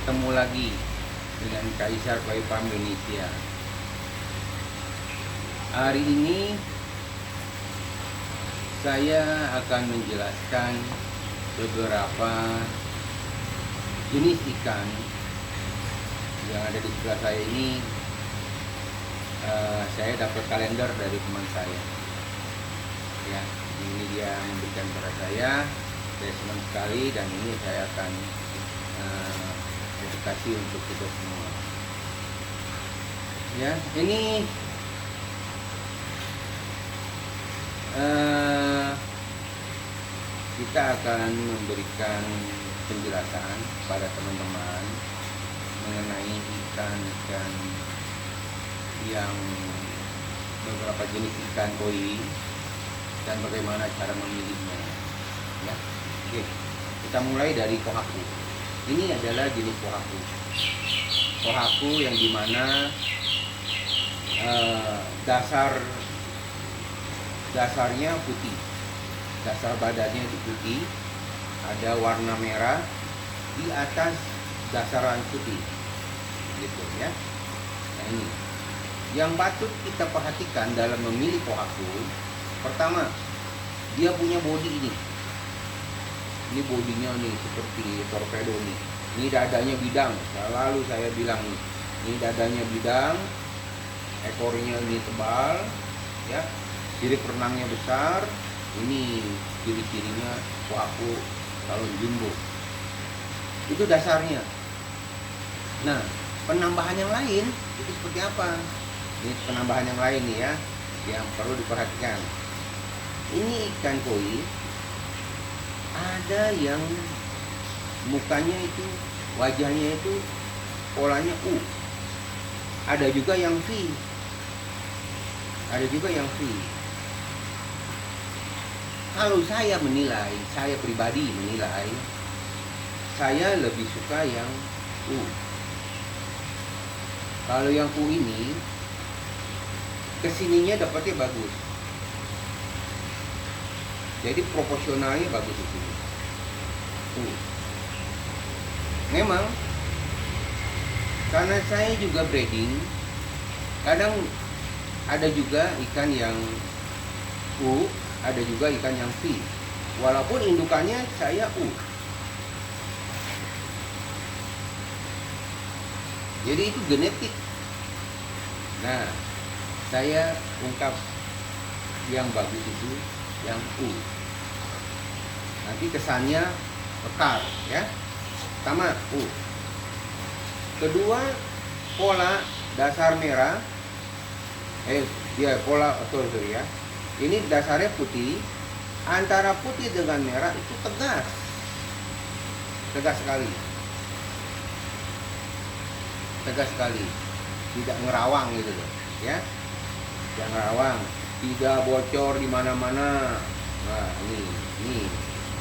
Ketemu lagi dengan Kaisar Paypam Indonesia. Hari ini saya akan menjelaskan beberapa jenis ikan yang ada di sebelah saya ini. Saya dapat kalender dari teman saya. Ya, ini dia memberikan kepada saya senang sekali, dan ini saya akan edukasi untuk kita semua. Ya, ini kita akan memberikan penjelasan pada teman-teman mengenai ikan-ikan yang beberapa jenis ikan koi dan bagaimana cara memilihnya. Ya, oke, kita mulai dari kohaku. Ini adalah jenis kohaku. Kohaku yang dimana dasarnya putih, dasar badannya itu putih, ada warna merah di atas dasaran putih, gitu ya. Nah, ini yang patut kita perhatikan dalam memilih kohaku. Pertama, dia punya bodi ini. Ini bodinya nih seperti torpedo nih. Ini dadanya bidang. Selalu saya bilang nih, ini dadanya bidang, ekornya ini tebal, ya. Sirip renangnya besar. Ini ciri-cirinya kohaku kalau jumbo. Itu dasarnya. Nah, penambahan yang lain itu seperti apa? Ini penambahan yang lain nih ya, yang perlu diperhatikan. Ini ikan koi, ada yang mukanya itu, wajahnya itu polanya U. Ada juga yang V. Ada juga yang V. Kalau saya menilai, saya pribadi menilai, saya lebih suka yang U. Kalau yang U ini, kesininya dapatnya bagus. Jadi proporsionalnya bagus itu. Memang karena saya juga breeding, kadang ada juga ikan yang U, ada juga ikan yang V. Walaupun indukannya saya U. Jadi itu genetik. Nah, saya ungkap yang bagus itu yang U. Nanti kesannya kekar, ya. Pertama U. Kedua, pola dasar merah. Pola sorry ya. Ini dasarnya putih. Antara putih dengan merah itu tegas. Tegas sekali. Tegas sekali. Tidak ngerawang gitu loh, ya. Tidak ngerawang, tidak bocor di mana-mana. Nah, ini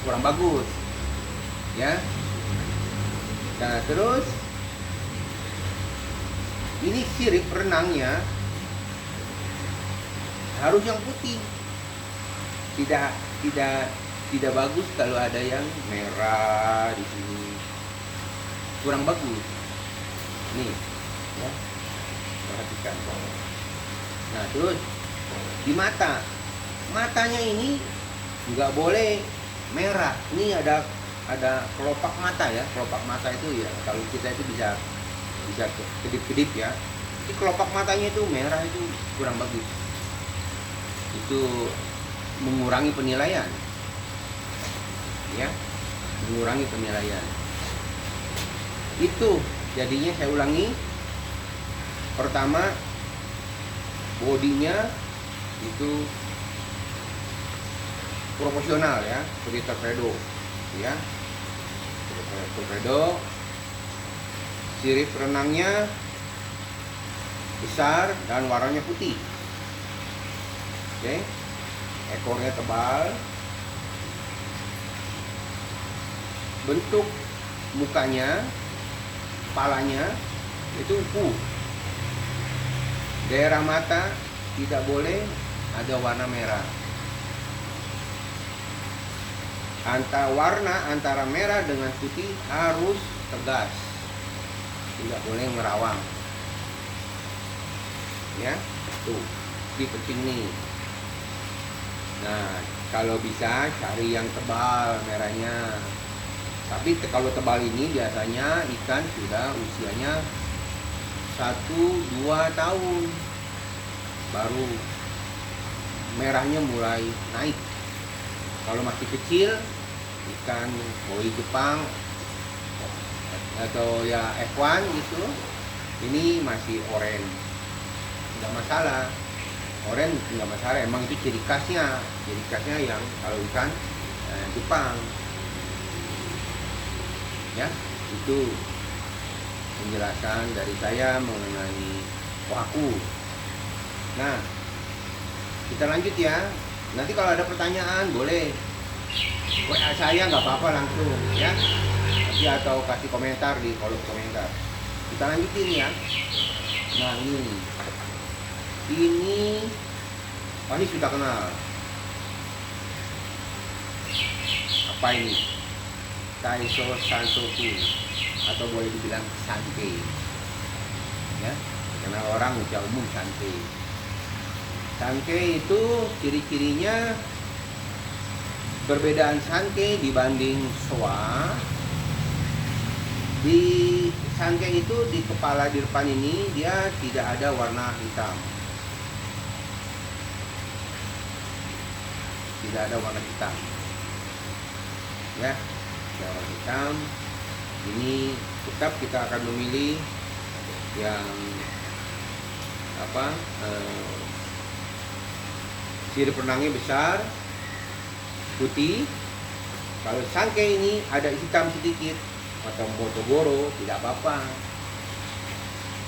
kurang bagus, ya. Nah, terus ini sirip renangnya harus yang putih. Tidak bagus kalau ada yang merah di sini. Kurang bagus. Nih, ya. Perhatikan. Nah, terus di mata. Matanya ini nggak boleh merah. Ini ada kelopak mata ya. Kelopak mata itu ya, kalau kita itu bisa kedip-kedip ya. Ini kelopak matanya itu merah, itu kurang bagus. Itu mengurangi penilaian. Ya. Mengurangi penilaian. Itu jadinya saya ulangi. Pertama, bodinya itu proporsional ya, seperti torpedo, ya. Torpedo. Sirip renangnya besar dan warnanya putih. Oke. Ekornya tebal. Bentuk mukanya, kepalanya itu U. Daerah mata tidak boleh ada warna merah. Warna antara merah dengan putih harus tegas. tidak boleh merawang. Ya, tuh, ini penting nih. Nah, kalau bisa cari yang tebal merahnya. Tapi kalau tebal ini biasanya ikan sudah usianya 1-2 tahun baru merahnya mulai naik. Kalau masih kecil, ikan koi Jepang atau ya F1 gitu, ini masih oranye, nggak masalah. Oranye nggak masalah, emang itu ciri khasnya yang kalau ikan Jepang. Ya, itu penjelasan dari saya mengenai Kohaku. Nah, kita lanjut ya. Nanti kalau ada pertanyaan boleh WA saya, nggak apa-apa langsung ya. Nanti atau kasih komentar di kolom komentar. Kita lanjutin ya. Nah ini ini sudah kenal. Apa ini? Taiso Sansoku atau boleh dibilang Sankei. Ya, kenal orang udah umum Sankei. Sankei itu ciri-cirinya, perbedaan Sankei dibanding Showa. Di Sankei itu di kepala di depan ini dia tidak ada warna hitam. Tidak ada warna hitam. Ya, tidak warna hitam. Ini tetap kita akan memilih yang sirip renangnya besar, putih. Kalau Sankei ini ada hitam sedikit, atau Motogoro, tidak apa-apa.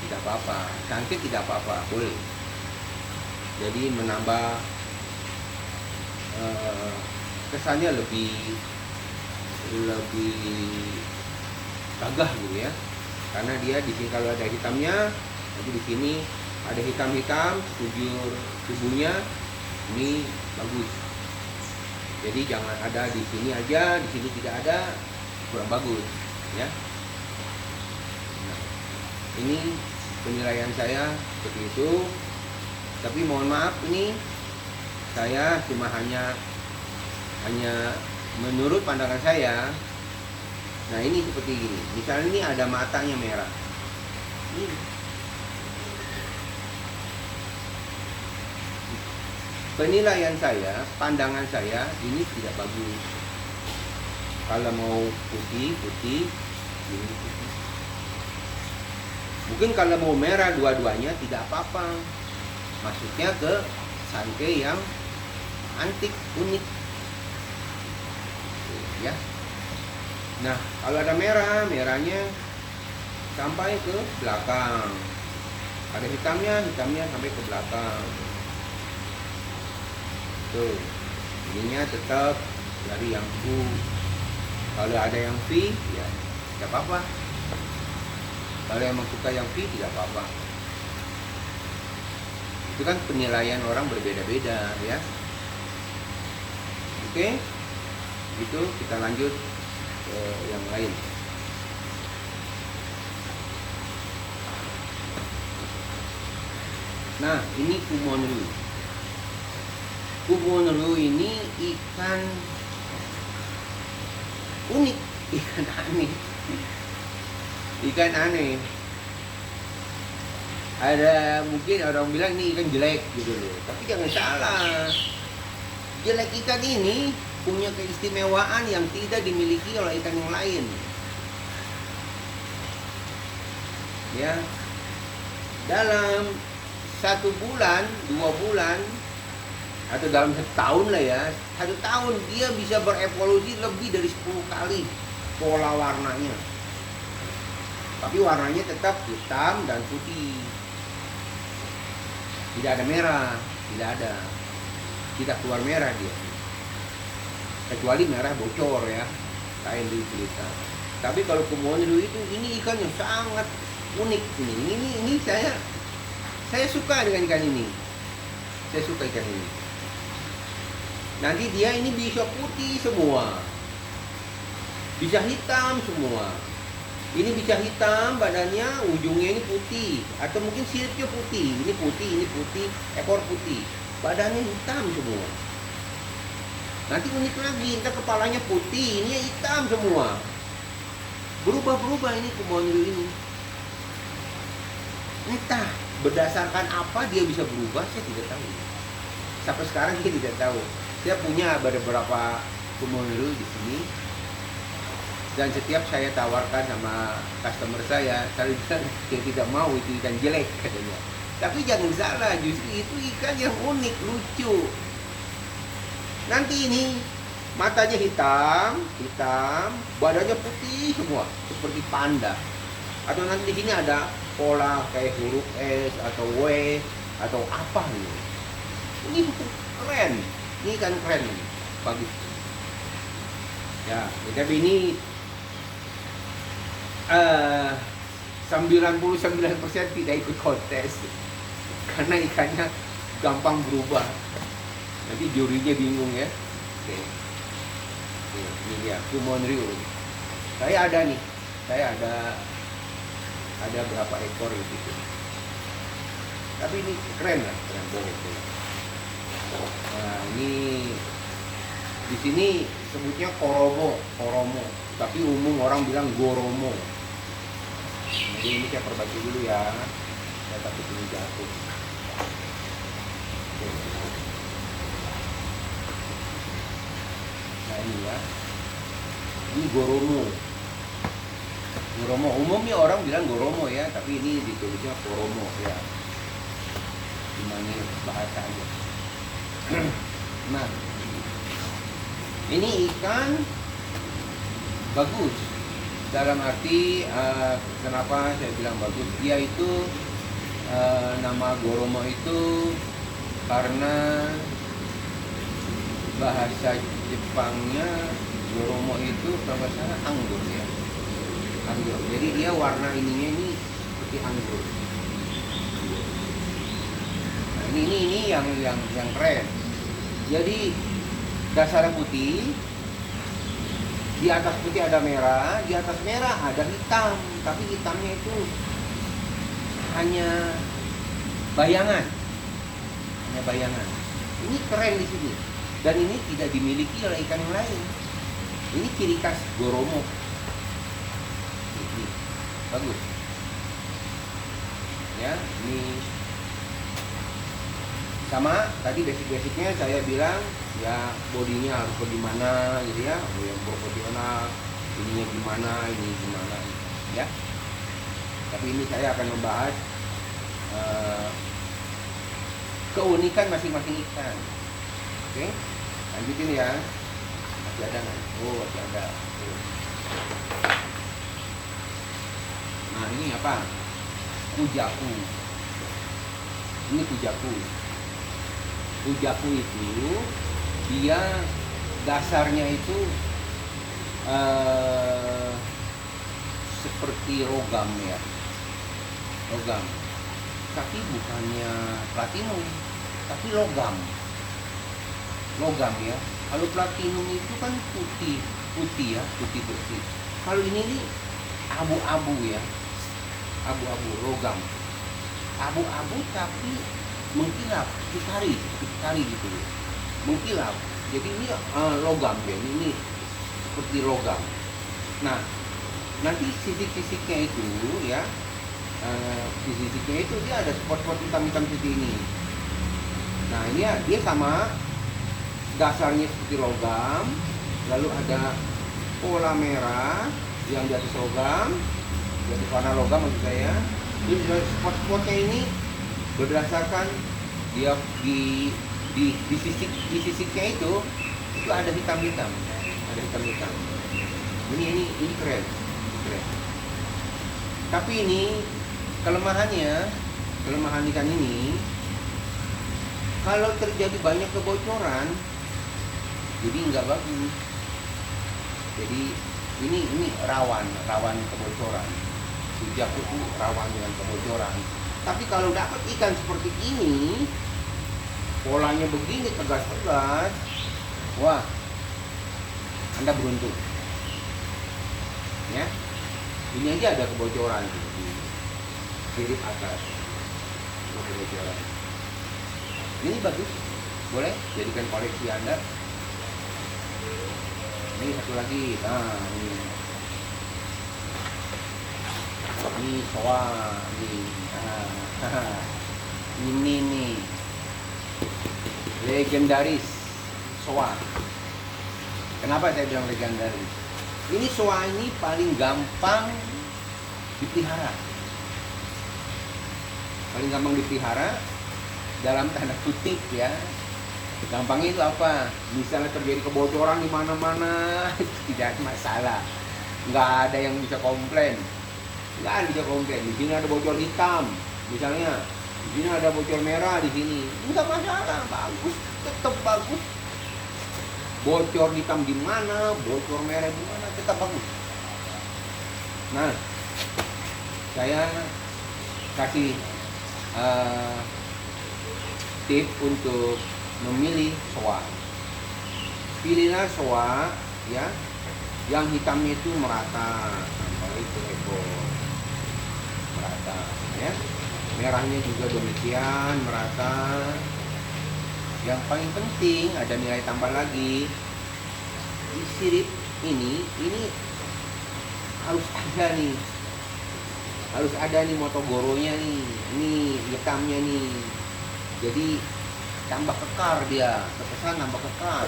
Tidak apa-apa. Sankei tidak apa-apa, boleh. Jadi menambah kesannya lebih gagah gitu ya. Karena dia di sini kalau ada hitamnya, jadi di sini ada hitam-hitam, sekujur tubuhnya ini bagus. Jadi jangan ada di sini aja, di sini tidak ada, kurang bagus ya. Nah, ini penilaian saya seperti itu. Tapi mohon maaf, ini saya cuma hanya menurut pandangan saya. Nah, ini seperti gini. Misalnya ini ada matanya merah. Ini penilaian saya, pandangan saya, ini tidak bagus. Kalau mau putih, ini putih. Mungkin kalau mau merah dua-duanya tidak apa-apa. Maksudnya ke Sankei yang antik, unik. Ya. Nah, kalau ada merahnya sampai ke belakang. Ada hitamnya sampai ke belakang. Tuh, ininya tetap dari yang U. Kalau ada yang V, ya tidak apa-apa. Kalau emang suka yang V, tidak apa-apa. Itu kan penilaian orang berbeda-beda ya. Oke, itu kita lanjut ke yang lain. Nah, ini Kumonru. Kumonru ini ikan unik, ikan aneh. Ikan aneh. Ada mungkin orang bilang ini ikan jelek gitu loh. Tapi jangan salah. Jelek ikan ini punya keistimewaan yang tidak dimiliki oleh ikan yang lain. Ya. Dalam 1 bulan, 2 bulan, atau dalam setahun lah ya, 1 tahun dia bisa berevolusi lebih dari 10 kali pola warnanya. Tapi warnanya tetap hitam dan putih. Tidak ada merah, tidak ada. Tidak keluar merah dia. Kecuali merah bocor ya, kain di cerita. Tapi kalau Kumonru itu, ini ikan yang sangat unik ini. Ini saya suka dengan ikan ini. Saya suka ikan ini. Nanti dia ini bisa putih semua, bisa hitam semua. Ini bisa hitam badannya, ujungnya ini putih, atau mungkin siripnya putih. Ini putih, ekor putih, badannya hitam semua. Nanti unik lagi, ntar kepalanya putih, ini hitam semua. Berubah-berubah ini Kumonri ini. Entah berdasarkan apa dia bisa berubah, saya tidak tahu. Sampai sekarang saya tidak tahu. Saya punya beberapa Kumonri di sini. Dan setiap saya tawarkan sama customer saya bilang saya tidak mau itu ikan jelek katanya. Tapi jangan salah, justru itu ikan yang unik, lucu. Nanti ini matanya hitam, badannya putih semua seperti panda. Atau nanti di sini ada pola kayak huruf S atau W atau apa gitu. Ini keren, ini ikan keren, bagus. Ya, tapi ini 99% tidak ikut kontes karena ikannya gampang berubah. Nanti jurinya bingung ya. Oke. Ini dia Kumonri. Saya ada nih. Saya ada berapa ekor gitu. Tapi ini keren lah, keren boleh. Nah, ini di sini sebutnya koromo, tapi umum orang bilang goromo. Jadi ini saya perbaiki dulu ya. Saya takut ini jatuh. Oke. Nah ini ya. Ini goromo. Umumnya orang bilang goromo ya, tapi ini ditulisnya koromo ya. Gimana bahasanya? Nah, ini ikan bagus. Dalam arti kenapa saya bilang bagus? Dia itu nama goromo itu karena bahasa Jepangnya goromo itu kalau nggak salah anggur ya. Anggur. Jadi dia warna ininya ini seperti anggur. Nah, ini yang keren. Jadi dasarnya putih, di atas putih ada merah, di atas merah ada hitam, tapi hitamnya itu hanya bayangan. Ini keren di sini. Dan ini tidak dimiliki oleh ikan yang lain. Ini ciri khas goromo. Ini bagus. Ya, ini sama tadi basic-basicnya saya bilang ya, bodinya harus bagaimana gitu ya, yang proporsional, ininya gimana, ini gimana ya. Tapi ini saya akan membahas keunikan masing-masing ikan. Oke, lanjutin ya. Masih ada nggak? Oh, masih ada. Nah, ini apa? Kujaku. Ini kujaku. Kujaku itu dia dasarnya itu seperti logam ya, tapi bukannya platinum, tapi logam ya. Kalau platinum itu kan putih ya, putih bersih. Kalau ini nih abu-abu ya, logam, abu-abu tapi mengkilap, dikari gitu, mengkilap. Jadi ini logam ya, ini seperti logam. Nah, nanti sisik-sisiknya itu ya, sisik-sisiknya itu dia ada spot-spot hitam-hitam seperti ini. Nah, ini ya, dia sama dasarnya seperti logam, lalu ada pola merah yang di atas logam, di atas warna logam maksud saya. Jadi spot-spotnya ini berdasarkan dia di sisiknya itu ada hitam-hitam, ini keren. Tapi ini kelemahan ikan ini, kalau terjadi banyak kebocoran jadi nggak bagus. Jadi ini rawan kebocoran. Kujaku itu rawan dengan kebocoran. Tapi kalau dapat ikan seperti ini, polanya begini tegas-tegas, wah, Anda beruntung. Ya, Ini aja ada kebocoran di sirip atas. Ada kebocoran. Ini bagus, boleh jadikan koleksi Anda. Ini satu lagi, nah ini soa nih, ini nih legendaris soa. Kenapa saya bilang legendaris? Ini soa ini paling gampang dipelihara. Paling gampang dipelihara dalam tanda kutip ya. Gampangnya itu apa? Misalnya terjadi kebocoran di mana-mana, tidak masalah. Nggak ada yang bisa komplain. Nggak ada yang bisa komplain. Di sini ada bocor hitam, misalnya. Di sini ada bocor merah di sini. Nggak masalah, bagus, tetap bagus. Bocor hitam di mana, bocor merah di mana, tetap bagus. Nah, saya kasih tip untuk memilih soa. Pilihlah soa ya, yang hitamnya itu merata, sampai itu ekor merata ya. Merahnya juga demikian merata. Yang paling penting ada nilai tambah lagi di sirip ini harus ada nih motogoronya nih, ini hitamnya nih, jadi tambah kekar dia, terkesan tambah kekar.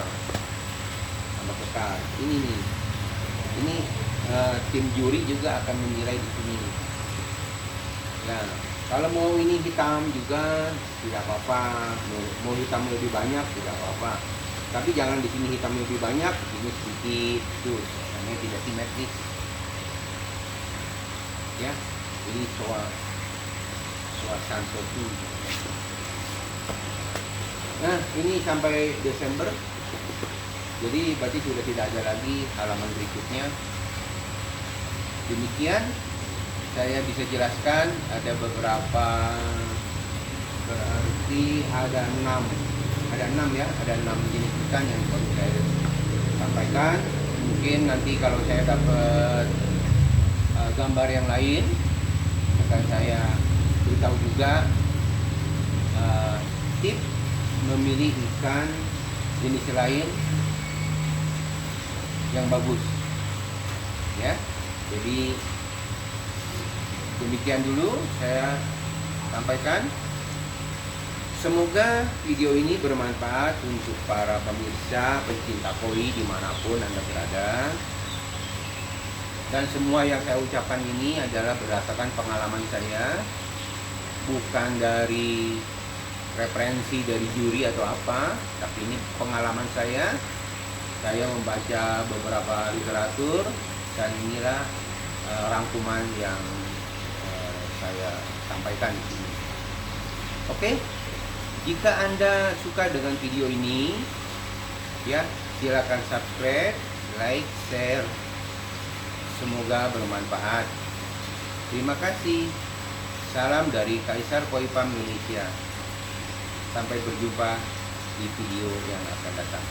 Ini nih, ini tim juri juga akan menilai di sini. Nah, kalau mau ini hitam juga tidak apa-apa, mau hitam lebih banyak tidak apa-apa. Tapi jangan di sini hitam lebih banyak, di sini sedikit, tuh, namanya tidak simetris. Ya, ini soa Sansotu. Nah, ini sampai Desember. Jadi berarti sudah tidak ada lagi halaman berikutnya. Demikian saya bisa jelaskan, ada beberapa, berarti ada 6 ya, ada 6 jenis ikan yang perlu saya sampaikan. Mungkin nanti kalau saya dapat gambar yang lain akan saya beritahu juga tips memilih ikan jenis lain yang bagus ya. Jadi demikian dulu saya sampaikan. Semoga video ini bermanfaat untuk para pemirsa pencinta koi dimanapun Anda berada. Dan semua yang saya ucapkan ini adalah berdasarkan pengalaman saya, bukan dari referensi dari juri atau apa, tapi ini pengalaman saya. Saya membaca beberapa literatur dan inilah rangkuman yang saya sampaikan di sini. Oke, jika Anda suka dengan video ini, ya silakan subscribe, like, share. Semoga bermanfaat. Terima kasih. Salam dari Kaisar Koi Farm Indonesia. Sampai berjumpa di video yang akan datang.